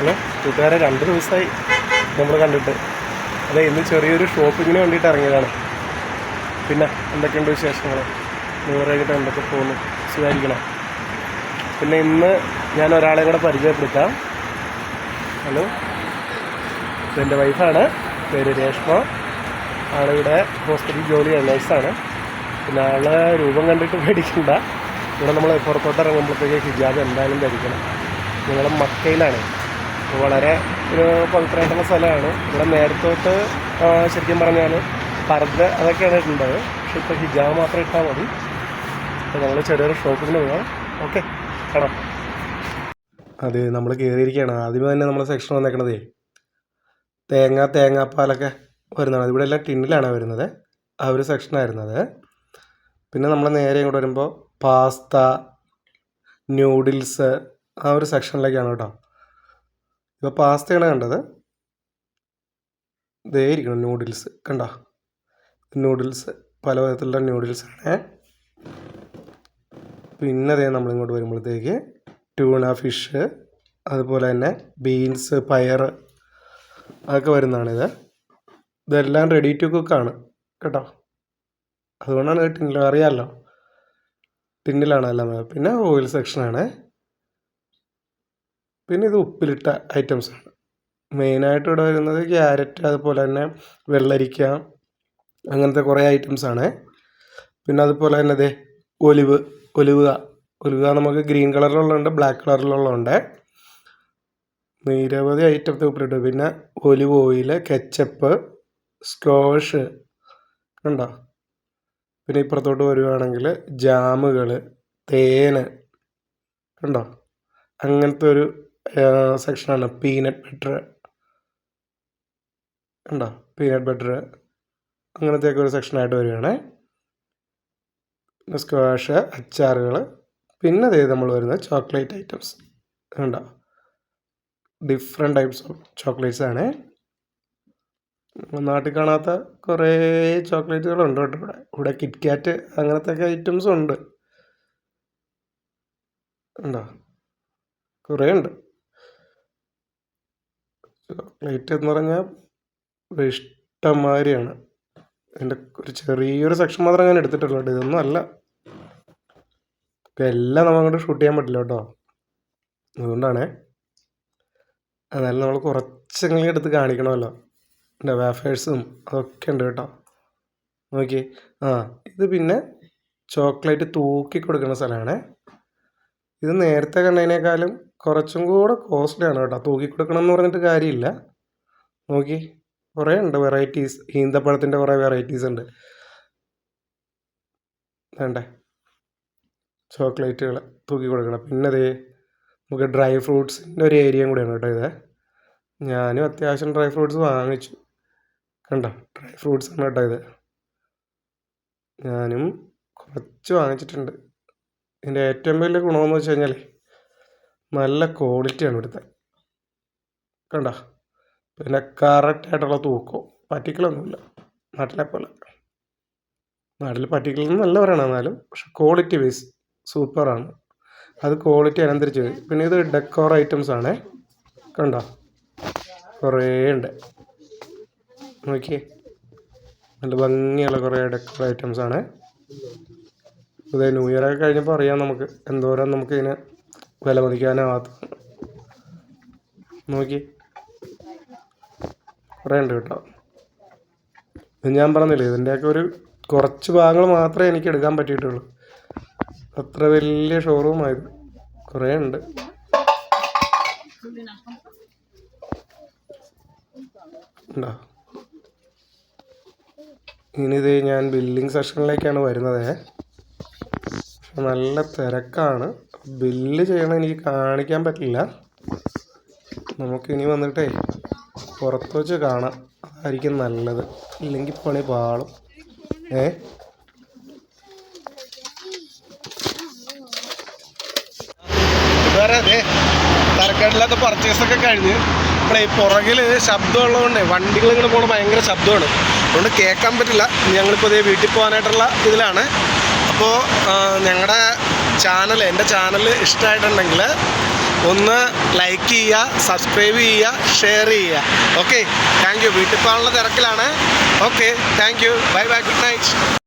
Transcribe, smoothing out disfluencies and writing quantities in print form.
Hello കൂട്ടുകാരെ, 2 ദിവസമായി നമ്മൾ കണ്ടിട്ട്. അതെ, ഇന്ന് ചെറിയൊരു ഷോപ്പിങ്ങിന് വേണ്ടിയിട്ട് ഇറങ്ങിയതാണ്. പിന്നെ എന്തൊക്കെയുണ്ട് വിശേഷങ്ങൾ? കഴിഞ്ഞിട്ട് എന്തൊക്കെ പോകുന്നു? സുഖമായിരിക്കണം. പിന്നെ ഇന്ന് ഞാൻ ഒരാളെ കൂടെ പരിചയപ്പെടുത്താം. ഹലോ, ഇതെൻ്റെ വൈഫാണ്, പേര് രേഷ്മ. ആളിവിടെ ഹോസ്പിറ്റൽ ജോലിയാണ്, നഴ്സാണ്. പിന്നെ ആളെ രൂപം കണ്ടിട്ട് പേടിക്കണ്ട. ഇവിടെ നമ്മൾ പുറത്തോട്ട് ഇറങ്ങുമ്പോഴത്തേക്ക് ഹിജാബ് എന്തായാലും ധരിക്കണം. ഞങ്ങൾ മക്കയിലാണ്. വളരെ ഒരു പവിത്രമായിട്ടുള്ള സ്ഥലമാണ്. ഇവിടെ നേരത്തോട്ട് ശരിക്കും പറഞ്ഞാൽ പർദ്ദ അതൊക്കെയാണ് ഇട്ടുള്ളത്. പക്ഷെ ഇപ്പോൾ ഹിജാബ് മാത്രം ഇട്ടാൽ മതി. അപ്പോൾ ഞങ്ങൾ ചെറിയൊരു ഷോപ്പിങ്ങിന് പോകാം. ഓക്കെ, കാണാം. അത് നമ്മൾ കയറിയിരിക്കുകയാണ്. ആദ്യമേ തന്നെ നമ്മൾ സെക്ഷൻ വന്നേക്കണതേ തേങ്ങാപ്പാലൊക്കെ വരുന്നതാണ്. ഇവിടെ എല്ലാം ടിന്നിലാണ് വരുന്നത്. ആ ഒരു സെക്ഷനായിരുന്നത്. പിന്നെ നമ്മൾ നേരെ ഇങ്ങോട്ട് വരുമ്പോൾ പാസ്ത, ന്യൂഡിൽസ്, ആ ഒരു സെക്ഷനിലേക്കാണ് കേട്ടോ. ഇപ്പോൾ പാസ്തയാണ് കണ്ടത്. ഇതേ ഇരിക്കണം ന്യൂഡിൽസ്, കണ്ടോ? ന്യൂഡിൽസ്, പല വിധത്തിലുള്ള ന്യൂഡിൽസാണ്. പിന്നെ അതേ നമ്മളിങ്ങോട്ട് വരുമ്പോഴത്തേക്ക് ട്യൂണ ഫിഷ്, അതുപോലെ തന്നെ ബീൻസ്, പയർ അതൊക്കെ വരുന്നതാണിത്. ഇതെല്ലാം റെഡി ടു കുക്കാണ് കേട്ടോ. അതുകൊണ്ടാണ് ടിന്നിൽ, അറിയാമല്ലോ, ടിന്നിലാണ് എല്ലാം. പിന്നെ ഓയിൽ സെക്ഷനാണ്. പിന്നെ ഇത് ഉപ്പിലിട്ട ഐറ്റംസാണ്. മെയിനായിട്ട് ഇവിടെ വരുന്നത് ക്യാരറ്റ്, അതുപോലെ തന്നെ വെള്ളരിക്ക, അങ്ങനത്തെ കുറേ ഐറ്റംസാണ്. പിന്നെ അതുപോലെ തന്നെ ഇതേ ഒലിവുക നമുക്ക് ഗ്രീൻ കളറിലുള്ളതുണ്ട്, ബ്ലാക്ക് കളറിലുള്ളതുണ്ട്. നിരവധി ഐറ്റത്തെ ഉപ്പിലിട്ട്. പിന്നെ ഒലിവ് ഓയിൽ, കെച്ചപ്പ്, സ്ക്വാഷ് കണ്ടോ. പിന്നെ ഇപ്പുറത്തോട്ട് വരുവാണെങ്കിൽ ജാമുകൾ, തേന് കണ്ടോ. അങ്ങനത്തെ ഒരു സെക്ഷനാണ്. പീനട്ട് ബട്ടർ കണ്ടോ, പീനട്ട് ബട്ടർ അങ്ങനത്തെയൊക്കെ ഒരു സെക്ഷനായിട്ട് വരികയാണ്. പിന്നെ സ്ക്വാഷ്, അച്ചാറുകൾ. പിന്നെ അതേ നമ്മൾ വരുന്നത് ചോക്ലേറ്റ് ഐറ്റംസ് കണ്ടോ. ഡിഫറെൻറ്റ് ടൈപ്സ് ഓഫ് ചോക്ലേറ്റ്സ് ആണ്. നാട്ടിൽ കാണാത്ത കുറേ ചോക്ലേറ്റുകളുണ്ട് കേട്ടോ. ഇവിടെ കിറ്റ്കാറ്റ് അങ്ങനത്തെ ഒക്കെ ഐറ്റംസും ഉണ്ട്. ഉണ്ടോ, കുറേ ഉണ്ട്. ചോക്ലേറ്റ് എന്ന് പറഞ്ഞാൽ ഇഷ്ടംമാതിരിയാണ്. എൻ്റെ ഒരു ചെറിയൊരു സെക്ഷൻ മാത്രമേ ഞാൻ എടുത്തിട്ടുള്ളൂ കേട്ടോ. ഇതൊന്നും അല്ല, എല്ലാം നമ്മളങ്ങോട്ട് ഷൂട്ട് ചെയ്യാൻ പറ്റില്ല കേട്ടോ. അതുകൊണ്ടാണ്. എന്നാലും നമ്മൾ കുറച്ചെങ്കിലും എടുത്ത് കാണിക്കണമല്ലോ. പിന്നെ വേഫേഴ്സും അതൊക്കെ ഉണ്ട് കേട്ടോ. നോക്കി, ഇത് പിന്നെ ചോക്ലേറ്റ് തൂക്കി കൊടുക്കുന്ന സ്ഥലമാണ്. ഇത് നേരത്തെ കണ്ടതിനേക്കാളും കുറച്ചും കൂടെ കോസ്റ്റ്ലിയാണ് കേട്ടോ. തൂക്കി കൊടുക്കണം എന്ന് പറഞ്ഞിട്ട് കാര്യമില്ല. നോക്കി, കുറേ ഉണ്ട് വെറൈറ്റീസ്. ഈന്തപ്പഴത്തിൻ്റെ കുറേ വെറൈറ്റീസ് ഉണ്ട്. വേണ്ടേ ചോക്ലേറ്റുകൾ തൂക്കി കൊടുക്കണം. പിന്നെ അതേ നമുക്ക് ഡ്രൈ ഫ്രൂട്ട്സിൻ്റെ ഒരു ഏരിയയും കൂടെയാണ് കേട്ടോ ഇത്. ഞാനും അത്യാവശ്യം ഡ്രൈ ഫ്രൂട്ട്സ് വാങ്ങിച്ചു. കണ്ടോ, ഡ്രൈ ഫ്രൂട്ട്സ് ആണ് കേട്ടോ ഇത്. ഞാനും കുറച്ച് വാങ്ങിച്ചിട്ടുണ്ട്. ഇതിൻ്റെ ഏറ്റവും വലിയ ഗുണമെന്ന് വെച്ച് കഴിഞ്ഞാൽ നല്ല ക്വാളിറ്റിയാണ് ഇവിടുത്തെ. കണ്ടോ. പിന്നെ കറക്റ്റായിട്ടുള്ള തൂക്കവും പറ്റിക്കലൊന്നുമില്ല നാട്ടിലെ പോലെ. നാട്ടിൽ പറ്റിക്കലെന്നല്ല പറയണം, എന്നാലും പക്ഷെ ക്വാളിറ്റി വൈസ് സൂപ്പറാണ്. അത് ക്വാളിറ്റി അനുസരിച്ച് വരും. പിന്നെ ഇത് ഡെക്കോർ ഐറ്റംസ് ആണ്. കണ്ടോ, കുറേ ഉണ്ട്. നോക്കിയേ, നല്ല ഭംഗിയുള്ള കുറേ ഡെക്കോർ ഐറ്റംസ് ആണ്. ഇതേ ന്യൂ ഇയർ ഒക്കെ കഴിഞ്ഞപ്പോൾ അറിയാം നമുക്ക് എന്തോരം നമുക്കിതിനെ വില മതിക്കാനാകാത്ത. നോക്കി, കുറേ ഉണ്ട് കേട്ടോ. ഇത് ഞാൻ പറഞ്ഞില്ലേ, ഇതിൻ്റെയൊക്കെ ഒരു കുറച്ച് ഭാഗങ്ങൾ മാത്രമേ എനിക്ക് എടുക്കാൻ പറ്റിയിട്ടുള്ളൂ. അത്ര വലിയ ഷോറൂമായത്. കുറേ ഉണ്ട്. ഉണ്ടോ. ഇനി ഇത് ഞാൻ ബില്ലിംഗ് സെക്ഷനിലേക്കാണ് വരുന്നത്. നല്ല തിരക്കാണ്. ബില്ല് ചെയ്യണം, എനിക്ക് കാണിക്കാൻ പറ്റില്ല. നമുക്കിനി വന്നിട്ടേ പുറത്ത് വെച്ച് കാണാം, അതായിരിക്കും നല്ലത്. ഇല്ലെങ്കിൽ പണി പാളും. ഇതുവരെ അതെ തരക്കേടില്ലാത്ത പർച്ചേസൊക്കെ കഴിഞ്ഞ് ഇപ്പോൾ ഈ പുറകിൽ ശബ്ദമുള്ളതുകൊണ്ട് വണ്ടികൾ ഇങ്ങനെ പോകുമ്പോൾ ഭയങ്കര ശബ്ദമാണ്. അതുകൊണ്ട് കേൾക്കാൻ പറ്റില്ല. ഞങ്ങളിപ്പോൾ ഇതേ വീട്ടിൽ പോകാനായിട്ടുള്ള ഇതിലാണ്. അപ്പോൾ ഞങ്ങളുടെ ചാനൽ, എൻ്റെ ചാനൽ ഇഷ്ടമായിട്ടുണ്ടെങ്കിൽ ഒന്ന് ലൈക്ക് ചെയ്യുക, സബ്സ്ക്രൈബ് ചെയ്യുക, ഷെയർ ചെയ്യുക. Okay, thank you. വീട്ടിൽ പോകാനുള്ള തിരക്കിലാണ്. Okay, thank you. Bye bye, good night.